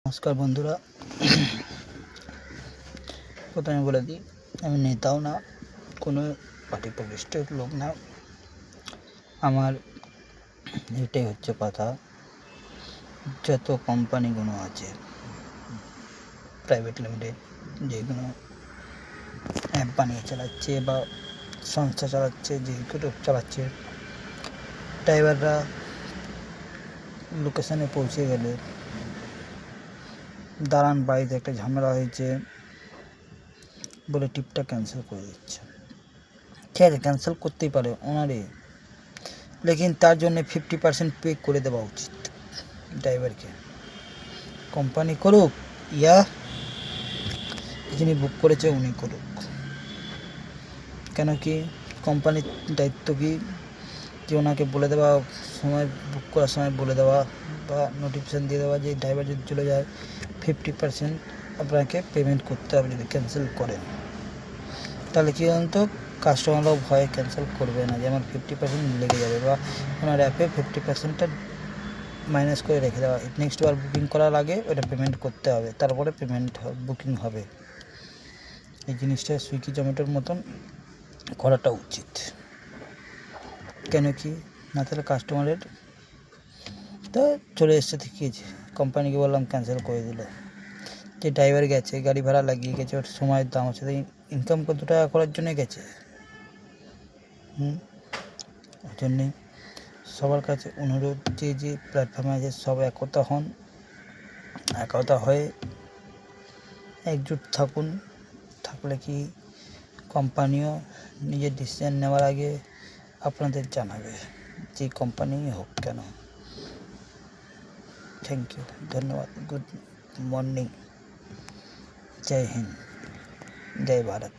নমস্কার বন্ধুরা, প্রথমে বলে দিই আমি নেতাও না, কোনো পার্টি প্রতিষ্ঠিত লোক না। আমার এটাই হচ্ছে কথা, যত কোম্পানিগুলো আছে প্রাইভেট লিমিটেড, যেগুলো অ্যাপ বানিয়ে চালাচ্ছে বা সংস্থা চালাচ্ছে, যেগুলো চালাচ্ছে, ড্রাইভাররা লোকেশানে পৌঁছে গেলে দাঁড়ান বাড়িতে একটা ঝামেলা হয়েছে বলে ট্রিপটা ক্যান্সেল করে দিচ্ছে। ঠিক আছে, ক্যান্সেল করতেই পারে ওনারে, লেকিন তার জন্য 50% পে করে দেওয়া উচিত ড্রাইভারকে। কোম্পানি করুক ইয়া যিনি বুক করেছে উনি করুক, কেন কি কোম্পানির দায়িত্ব কি যে ওনাকে বলে দেওয়া, সময় বুক করার সময় বলে দেওয়া বা নোটিফিকেশান দিয়ে দেওয়া যে ড্রাইভার যদি চলে যায় 50% আপনাকে পেমেন্ট করতে হবে যদি ক্যান্সেল করেন। তাহলে কী জানেন তো, কাস্টমাররাও ভয়ে ক্যান্সেল করবে না যে আমার 50% লেগে যাবে, বা ওনার অ্যাপে 50%টা মাইনাস করে রেখে দেওয়া, নেক্সট বার বুকিং করার আগে ওটা পেমেন্ট করতে হবে, তারপরে পেমেন্ট বুকিং হবে। এই জিনিসটা সুইগি জোম্যাটোর মতন করাটা উচিত, কেন কি না তাহলে কাস্টমারের তো চলে এসছে ঠিকই, কোম্পানিকে বললাম ক্যান্সেল করে দিল, যে ড্রাইভার গেছে গাড়ি ভাড়া লাগিয়ে গেছে, ওর সময়ের দাম আছে, ইনকাম কত টাকা করার জন্যে গেছে। ওই জন্যে সবার কাছে অনুরোধ, যে প্ল্যাটফর্মে আছে সব একতা হন, একতা হয়ে একজুট থাকুন, থাকলে কি কোম্পানিও নিজের ডিসিশন নেওয়ার আগে আপনাদের জানাবে, যে কোম্পানি হোক কেন। থ্যাংক ইউ, ধন্যবাদ, গুড মর্নিং, জয় হিন্দ, জয় ভারত।